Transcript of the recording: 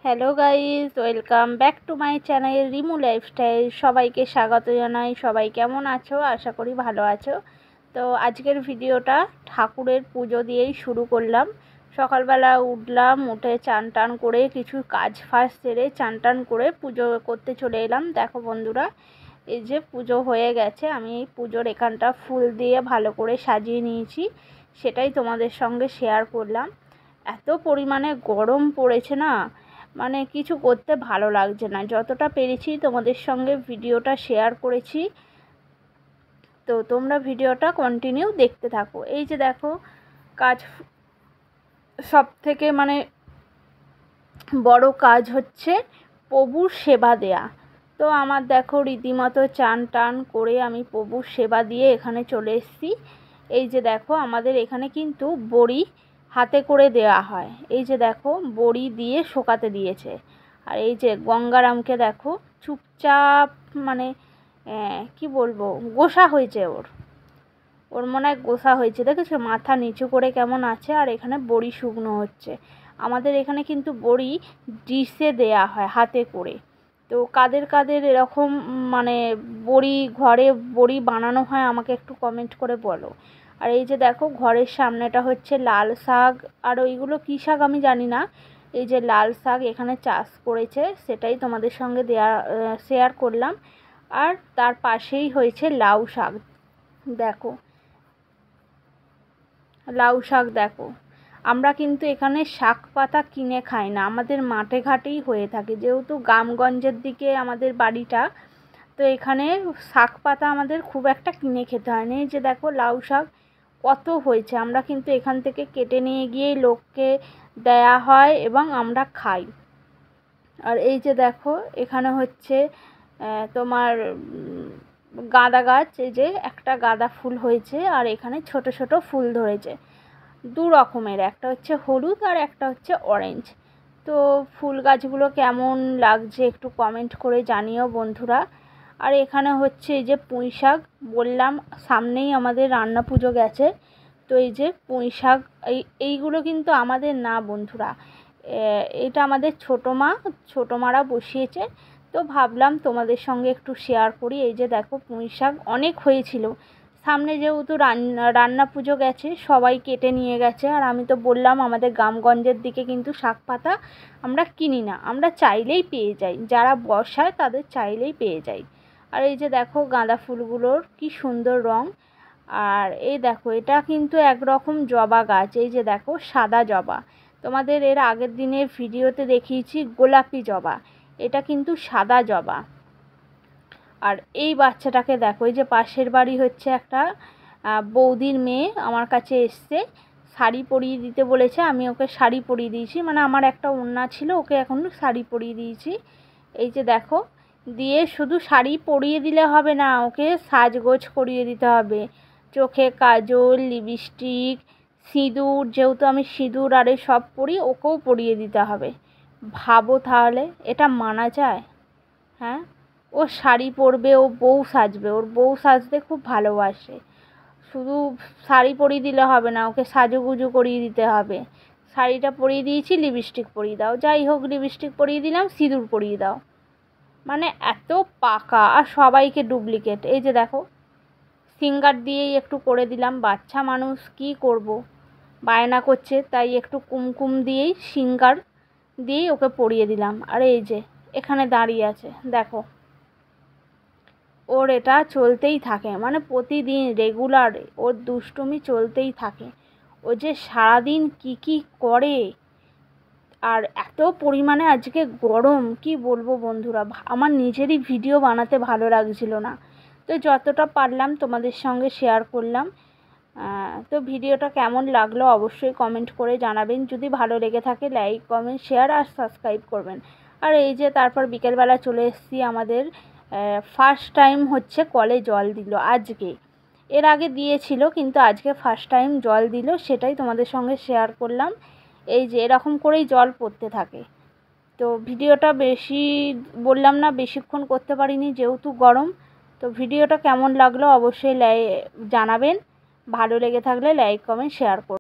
Hello guys, welcome back to my channel Rimu lifestyle. সবাইকে স্বাগত জানাই। সবাই কেমন আছো? আশা করি ভালো আছো। তো আজকের ভিডিওটা ঠাকুরের পুজো দিয়েই শুরু করলাম। সকালবেলা উঠলাম, উঠে চান টান করে কিছু কাজ ফাজ সেরে চান টান করে পুজো করতে চলে এলাম। দেখো বন্ধুরা, এই যে পুজো হয়ে গেছে। আমি এই পুজোর এখানটা ফুল দিয়ে ভালো করে সাজিয়ে নিয়েছি, সেটাই তোমাদের সঙ্গে শেয়ার করলাম। এত পরিমাণে গরম পড়েছে না, মানে কিছু করতে ভালো লাগছে না। যতটা পেরেছি তোমাদের সঙ্গে ভিডিওটা শেয়ার করেছি, তো তোমরা ভিডিওটা কন্টিনিউ দেখতে থাকো। এই যে দেখো, কাজ সব থেকে মানে বড় কাজ হচ্ছে প্রভুর সেবা দেয়া। তো আমার দেখো রীতিমতো চান টান করে আমি প্রভুর সেবা দিয়ে এখানে চলে এসেছি। এই যে দেখো, আমাদের এখানে কিন্তু বড়ি হাতে করে দেওয়া হয়। এই যে দেখো, বড়ি দিয়ে শোকাতে দিয়েছে। আর এই যে গঙ্গারামকে দেখো চুপচাপ, মানে কি বলবো, গোসা হয়েছে ওর মনে হয় গোসা হয়েছে। দেখেছো মাথা নিচু করে কেমন আছে। আর এখানে বড়ি শুকনো হচ্ছে। আমাদের এখানে কিন্তু বড়ি ডিশে দেয়া হয় হাতে করে। তো কাদের কাদের এরকম মানে ঘরে বড়ি বানানো হয় আমাকে একটু কমেন্ট করে বলো। আর এই যে দেখো, ঘরের সামনেটা হচ্ছে লাল শাক, আর ওইগুলো কী শাক আমি জানি না। এই যে লাল শাক এখানে চাষ করেছে, সেটাই তোমাদের সঙ্গে শেয়ার করলাম। আর তার পাশেই হয়েছে লাউ শাক। দেখো লাউ শাক দেখো, আমরা কিন্তু এখানে শাক পাতা কিনে খাই না, আমাদের মাঠে ঘাটেই হয়ে থাকে। যেহেতু গ্রামগঞ্জের দিকে আমাদের বাড়িটা, তো এখানে শাক পাতা আমাদের খুব একটা কিনে খেতে হয় না। এই যে দেখো লাউ শাক কত হয়েছে, আমরা কিন্তু এখান থেকে কেটে নিয়ে গিয়েই লোককে দেয়া হয় এবং আমরা খাই। আর এই যে দেখো, এখানে হচ্ছে তোমার গাঁদা গাছ। এই যে একটা গাঁদা ফুল হয়েছে, আর এখানে ছোট ছোট ফুল ধরেছে দু রকমের, একটা হচ্ছে হলুদ আর একটা হচ্ছে অরেঞ্জ। তো ফুল গাছগুলো কেমন লাগছে একটু কমেন্ট করে জানিও বন্ধুরা। আর এখানে হচ্ছে এই যে পুঁই শাক, বললাম সামনেই আমাদের রান্না পুজো গেছে। তো এই যে পুঁই শাক, এইগুলো কিন্তু আমাদের না বন্ধুরা, এটা আমাদের ছোটো মারা বসিয়েছে। তো ভাবলাম তোমাদের সঙ্গে একটু শেয়ার করি। এই যে দেখো পুঁই শাক অনেক হয়েছিল। সামনে যেহেতু রান্না পুজো গেছে, সবাই কেটে নিয়ে গেছে। আর আমি তো বললাম আমাদের গ্রামগঞ্জের দিকে কিন্তু শাক পাতা আমরা কিনি না, আমরা চাইলেই পেয়ে যাই, যারা বসায় তাদের চাইলেই পেয়ে যাই। আর এই যে দেখো গাঁদা ফুলগুলোর কি সুন্দর রং। আর এই দেখো, এটা কিন্তু একরকম জবা গাছ। এই যে দেখো সাদা জবা, তোমাদের এর আগের দিনের ভিডিওতে দেখিয়েছি গোলাপি জবা, এটা কিন্তু সাদা জবা। আর এই বাচ্চাটাকে দেখো, এই যে পাশের বাড়ি হচ্ছে একটা বৌদির মেয়ে আমার কাছে এসছে, শাড়ি পরিয়ে দিতে বলেছে। আমি ওকে শাড়ি পরিয়ে দিয়েছি, মানে আমার একটা ওড়না ছিল, ওকে এখন শাড়ি পরিয়ে দিয়েছি। এই যে দেখো, দিয়ে শুধু শাড়ি পরিয়ে দিলে হবে না, ওকে সাজগোজ করিয়ে দিতে হবে। চোখে কাজল, লিপস্টিক, সিঁদুর, যেহেতু আমি সিঁদুর আর সব পরি, ওকেও পরিয়ে দিতে হবে। ভাবো তাহলে, এটা মানা যায়? হ্যাঁ, ও শাড়ি পরবে, ও বউ সাজবে, ওর বউ সাজতে খুব ভালোবাসে। শুধু শাড়ি পরিয়ে দিলে হবে না, ওকে সাজুগুজু করিয়ে দিতে হবে। শাড়িটা পরিয়ে দিয়েছি, লিপস্টিক পরিয়ে দাও, যাই হোক লিপস্টিক পরিয়ে দিলাম, সিঁদুর পরিয়ে দাও। মানে এত পাকা, আর সবাইকে ডুপ্লিকেট। এই যে দেখো, সিঙ্গার দিয়েই একটু করে দিলাম, বাচ্চা মানুষ কি করব, বায়না করছে, তাই একটু কুমকুম দিয়েই সিঙ্গার দিয়েই ওকে পরিয়ে দিলাম। আর এই যে এখানে দাঁড়িয়ে আছে দেখো, ওর এটা চলতেই থাকে, মানে প্রতিদিন রেগুলার ওর দুষ্টুমি চলতেই থাকে। ও যে সারাদিন কি করে। আর এত পরিমাণে আজকে গরম, কি বলবো বন্ধুরা, আমার নিজেরই ভিডিও বানাতে ভালো লাগছিল না। তো যতটা পারলাম তোমাদের সঙ্গে শেয়ার করলাম। তো ভিডিওটা কেমন লাগলো অবশ্যই কমেন্ট করে জানাবেন। যদি ভালো লেগে থাকে লাইক, কমেন্ট, শেয়ার আর সাবস্ক্রাইব করবেন। আর এই যে তারপর বিকেলবেলা চলে এসেছি, আমাদের ফার্স্ট টাইম হচ্ছে কলে জল দিল আজকে। এর আগে দিয়েছিল, কিন্তু আজকে ফার্স্ট টাইম জল দিল, সেটাই তোমাদের সঙ্গে শেয়ার করলাম। এই যে এরকম করেই জল পড়তে থাকে। তো ভিডিওটা বেশি বললাম না, বেশিক্ষণ করতে পারিনি যেহেতু গরম। তো ভিডিওটা কেমন লাগলো অবশ্যই জানাবেন। ভালো লেগে থাকলে লাইক, কমেন্ট, শেয়ার করুন।